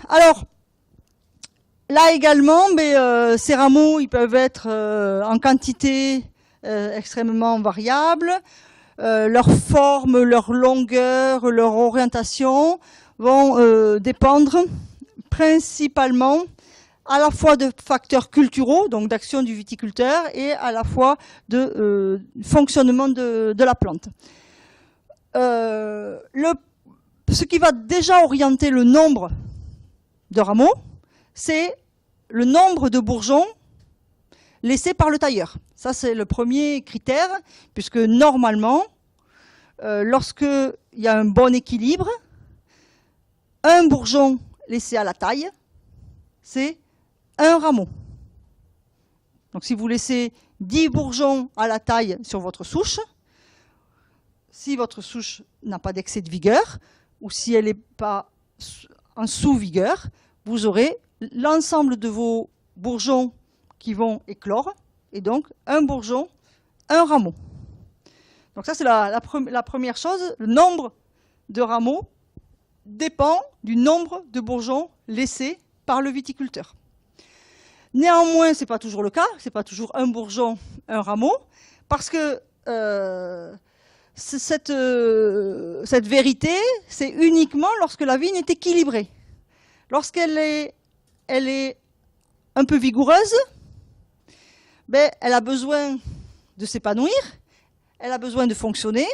Alors, là également, ces rameaux, ils peuvent être en quantité extrêmement variable. Leur forme, leur longueur, leur orientation vont dépendre principalement à la fois de facteurs culturaux, donc d'action du viticulteur, et à la fois de fonctionnement de la plante. Ce qui va déjà orienter le nombre de rameaux, c'est le nombre de bourgeons laissés par le tailleur. Ça, c'est le premier critère, puisque normalement, lorsqu'il y a un bon équilibre, un bourgeon laissé à la taille, c'est un rameau. Donc si vous laissez 10 bourgeons à la taille sur votre souche, si votre souche n'a pas d'excès de vigueur, ou si elle n'est pas en sous-vigueur, vous aurez l'ensemble de vos bourgeons qui vont éclore, et donc un bourgeon, un rameau. Donc ça c'est la première chose, le nombre de rameaux dépend du nombre de bourgeons laissés par le viticulteur. Néanmoins, ce n'est pas toujours le cas, ce n'est pas toujours un bourgeon, un rameau, parce que cette vérité, c'est uniquement lorsque la vigne est équilibrée. Lorsqu'elle est un peu vigoureuse, elle a besoin de s'épanouir, elle a besoin de fonctionner,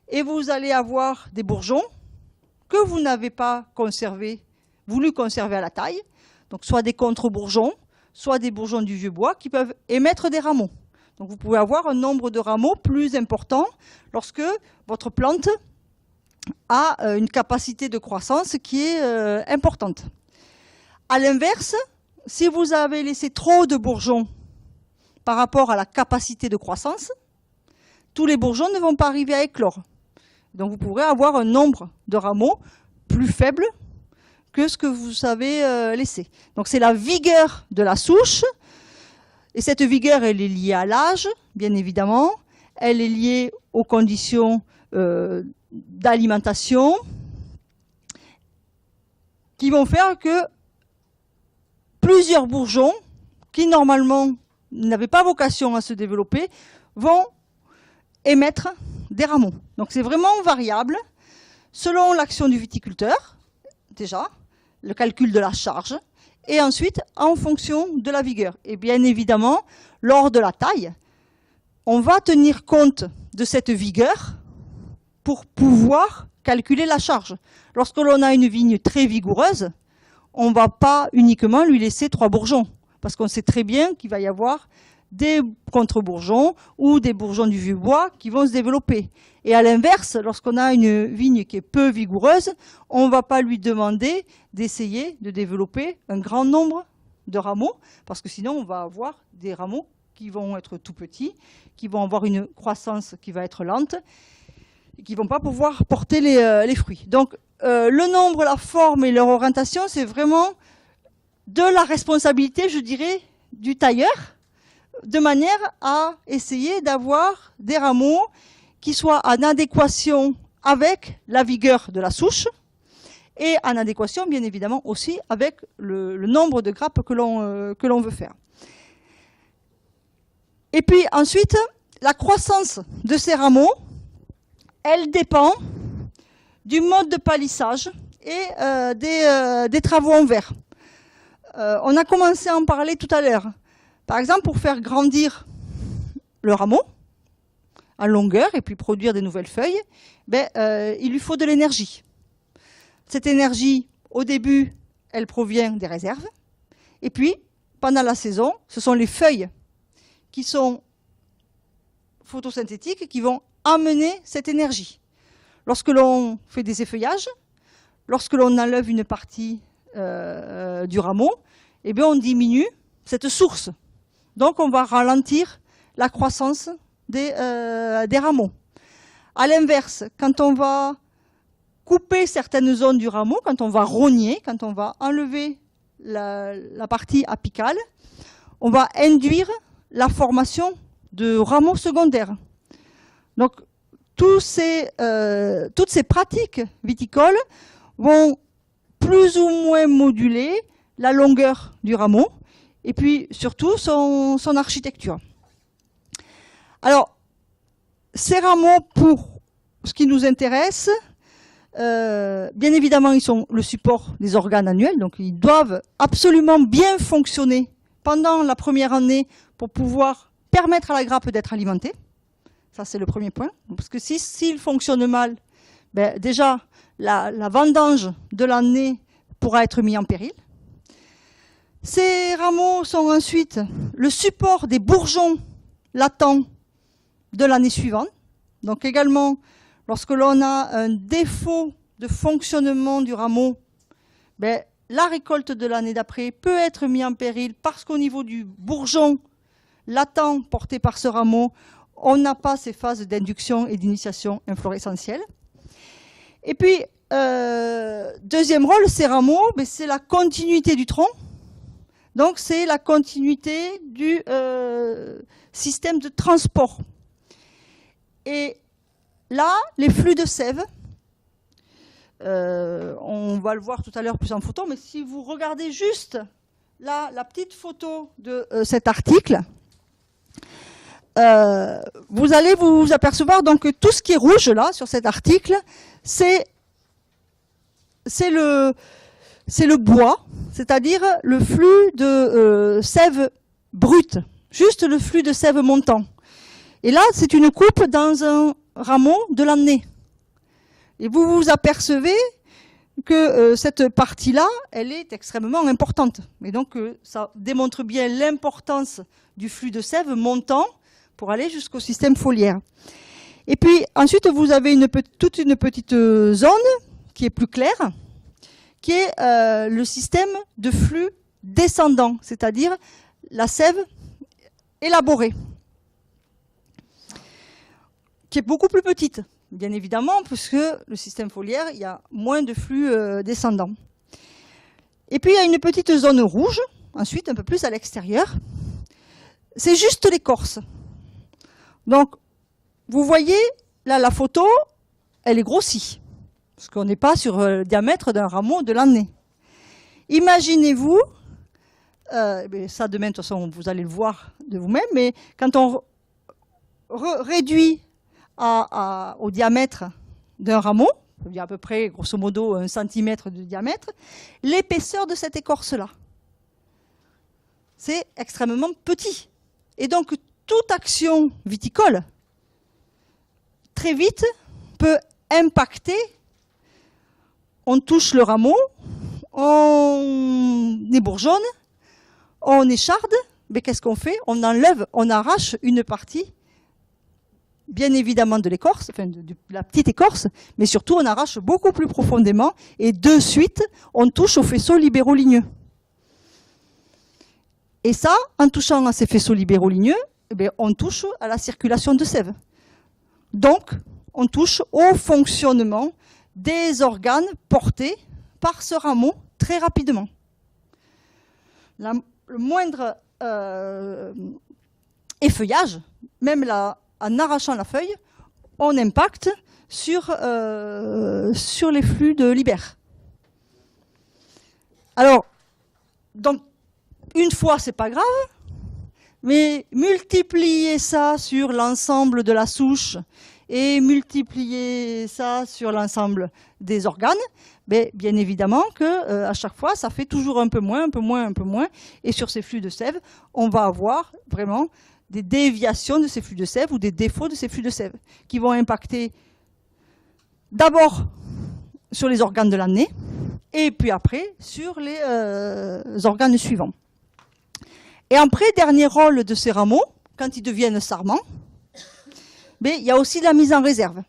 et vous allez avoir des bourgeons que vous n'avez pas voulu conserver à la taille, donc soit des contre-bourgeons, soit des bourgeons du vieux bois qui peuvent émettre des rameaux. Donc vous pouvez avoir un nombre de rameaux plus important lorsque votre plante a une capacité de croissance qui est importante. À l'inverse, si vous avez laissé trop de bourgeons par rapport à la capacité de croissance, tous les bourgeons ne vont pas arriver à éclore. Donc vous pourrez avoir un nombre de rameaux plus faible que ce que vous avez laissé. Donc c'est la vigueur de la souche, et cette vigueur, elle est liée à l'âge, bien évidemment, elle est liée aux conditions d'alimentation, qui vont faire que plusieurs bourgeons, qui normalement n'avaient pas vocation à se développer, vont émettre des rameaux. Donc c'est vraiment variable, selon l'action du viticulteur, déjà, le calcul de la charge, et ensuite en fonction de la vigueur. Et bien évidemment, lors de la taille, on va tenir compte de cette vigueur pour pouvoir calculer la charge. Lorsque l'on a une vigne très vigoureuse, on ne va pas uniquement lui laisser 3 bourgeons, parce qu'on sait très bien qu'il va y avoir des contre-bourgeons ou des bourgeons du vieux bois qui vont se développer. Et à l'inverse, lorsqu'on a une vigne qui est peu vigoureuse, on ne va pas lui demander d'essayer de développer un grand nombre de rameaux, parce que sinon on va avoir des rameaux qui vont être tout petits, qui vont avoir une croissance qui va être lente, et qui ne vont pas pouvoir porter les fruits. Donc le nombre, la forme et leur orientation, c'est vraiment de la responsabilité, je dirais, du tailleur, de manière à essayer d'avoir des rameaux qui soient en adéquation avec la vigueur de la souche et en adéquation, bien évidemment, aussi avec le nombre de grappes que l'on veut faire. Et puis ensuite, la croissance de ces rameaux, elle dépend du mode de palissage et des travaux en verre. On a commencé à en parler tout à l'heure. Par exemple, pour faire grandir le rameau en longueur et puis produire des nouvelles feuilles, il lui faut de l'énergie. Cette énergie, au début, elle provient des réserves. Et puis, pendant la saison, ce sont les feuilles qui sont photosynthétiques qui vont amener cette énergie. Lorsque l'on fait des effeuillages, lorsque l'on enlève une partie du rameau, on diminue cette source. Donc on va ralentir la croissance des rameaux. A l'inverse, quand on va couper certaines zones du rameau, quand on va rogner, quand on va enlever la partie apicale, on va induire la formation de rameaux secondaires. Donc toutes ces pratiques viticoles vont plus ou moins moduler la longueur du rameau et puis surtout son architecture. Alors, ces rameaux, pour ce qui nous intéresse, bien évidemment, ils sont le support des organes annuels, donc ils doivent absolument bien fonctionner pendant la première année pour pouvoir permettre à la grappe d'être alimentée. Ça, c'est le premier point. Parce que s'ils fonctionnent mal, ben, déjà, la vendange de l'année pourra être mise en péril. Ces rameaux sont ensuite le support des bourgeons latents de l'année suivante. Donc également, lorsque l'on a un défaut de fonctionnement du rameau, ben, la récolte de l'année d'après peut être mise en péril parce qu'au niveau du bourgeon latent porté par ce rameau, on n'a pas ces phases d'induction et d'initiation inflorescentielle. Et puis, deuxième rôle, ces rameaux, ben, c'est la continuité du tronc. Donc, c'est la continuité du système de transport. Et là, les flux de sève, on va le voir tout à l'heure plus en photo, mais si vous regardez juste là, la petite photo de cet article, vous allez vous apercevoir donc, que tout ce qui est rouge là, sur cet article, c'est le bois, c'est-à-dire le flux de sève brute, juste le flux de sève montant. Et là, c'est une coupe dans un rameau de l'année. Et vous vous apercevez que cette partie-là, elle est extrêmement importante. Et donc, ça démontre bien l'importance du flux de sève montant pour aller jusqu'au système foliaire. Et puis, ensuite, vous avez toute une petite zone qui est plus claire, qui est le système de flux descendant, c'est-à-dire la sève élaborée, qui est beaucoup plus petite, bien évidemment, puisque le système foliaire, il y a moins de flux descendant. Et puis, il y a une petite zone rouge, ensuite, un peu plus à l'extérieur. C'est juste l'écorce. Donc, vous voyez, là, la photo, elle est grossie, parce qu'on n'est pas sur le diamètre d'un rameau de l'année. Imaginez-vous, ça demain, de toute façon, vous allez le voir de vous-même, mais quand on réduit au diamètre d'un rameau, il y a à peu près, grosso modo, 1 centimètre de diamètre, l'épaisseur de cette écorce-là, c'est extrêmement petit. Et donc, toute action viticole, très vite, peut impacter. On touche le rameau, on ébourgeonne, on écharde, mais qu'est-ce qu'on fait? On enlève, on arrache une partie, bien évidemment de l'écorce, enfin de la petite écorce, mais surtout on arrache beaucoup plus profondément et de suite, on touche aux faisceaux libéraux-ligneux. Et ça, en touchant à ces faisceaux libéraux-ligneux, eh bien, on touche à la circulation de sève. Donc, on touche au fonctionnement des organes portés par ce rameau très rapidement. Le moindre effeuillage, même en arrachant la feuille, on impacte sur les flux de libère. Alors, donc, une fois, c'est pas grave, mais multiplier ça sur l'ensemble de la souche et multiplier ça sur l'ensemble des organes, bien évidemment que à chaque fois, ça fait toujours un peu moins, un peu moins, un peu moins. Et sur ces flux de sève, on va avoir vraiment des déviations de ces flux de sève ou des défauts de ces flux de sève qui vont impacter d'abord sur les organes de l'année et puis après sur les organes suivants. Et après, dernier rôle de ces rameaux, quand ils deviennent sarments, il y a aussi la mise en réserve.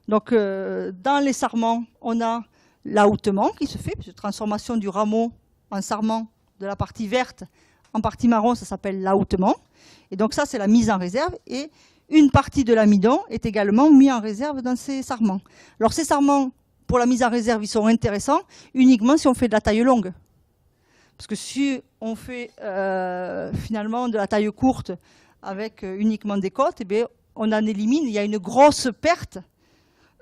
Donc, dans les sarments, on a l'ahoutement qui se fait, cette transformation du rameau en sarment de la partie verte en partie marron, ça s'appelle l'ahoutement. Et donc ça, c'est la mise en réserve. Et une partie de l'amidon est également mise en réserve dans ces sarments. Alors ces sarments, pour la mise en réserve, ils sont intéressants uniquement si on fait de la taille longue. Parce que si on fait finalement de la taille courte avec uniquement des côtes, on en élimine, il y a une grosse perte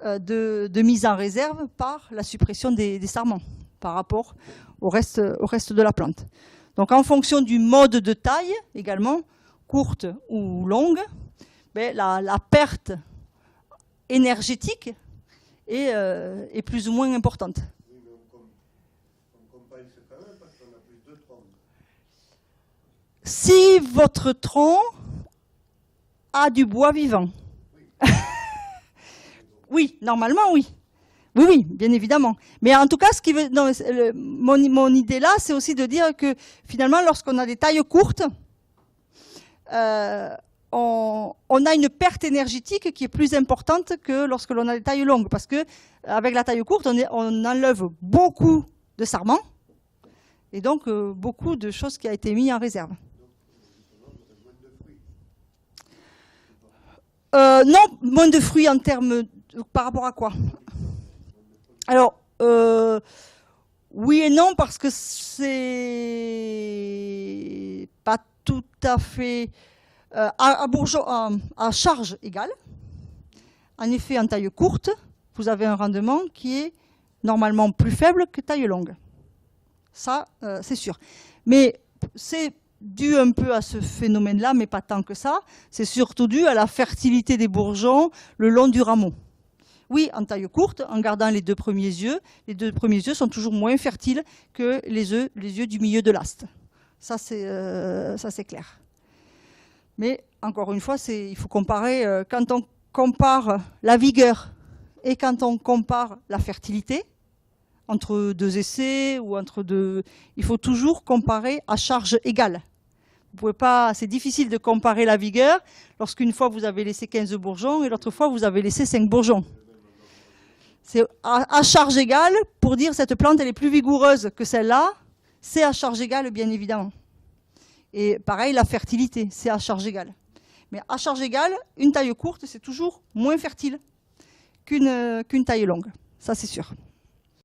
de mise en réserve par la suppression des sarments. par rapport au reste de la plante. Donc en fonction du mode de taille également, courte ou longue, ben, la perte énergétique est plus ou moins importante. Oui, mais on compense quand même parce qu'on a plus de troncs. Si votre tronc a du bois vivant. Oui. Oui, normalement, oui. Oui, oui, bien évidemment. Mais en tout cas, mon idée là, c'est aussi de dire que finalement, lorsqu'on a des tailles courtes, on a une perte énergétique qui est plus importante que lorsque l'on a des tailles longues. Parce que avec la taille courte, on enlève beaucoup de sarments et donc beaucoup de choses qui ont été mises en réserve. Non, moins de fruits en termes par rapport à quoi? Alors, oui et non, parce que c'est pas tout à fait à charge égale. En effet, en taille courte, vous avez un rendement qui est normalement plus faible que taille longue. Ça, c'est sûr. Mais c'est dû un peu à ce phénomène-là, mais pas tant que ça. C'est surtout dû à la fertilité des bourgeons le long du rameau. Oui, en taille courte, en gardant les deux premiers yeux sont toujours moins fertiles que les yeux du milieu de l'aste. Ça, c'est clair. Mais, encore une fois, il faut comparer, quand on compare la vigueur et quand on compare la fertilité, entre deux essais ou entre deux... Il faut toujours comparer à charge égale. Vous pouvez pas, c'est difficile de comparer la vigueur lorsqu'une fois vous avez laissé 15 bourgeons et l'autre fois vous avez laissé 5 bourgeons. C'est à charge égale, pour dire cette plante elle est plus vigoureuse que celle-là, c'est à charge égale bien évidemment. Et pareil, la fertilité, c'est à charge égale. Mais à charge égale, une taille courte, c'est toujours moins fertile qu'une taille longue. Ça, c'est sûr.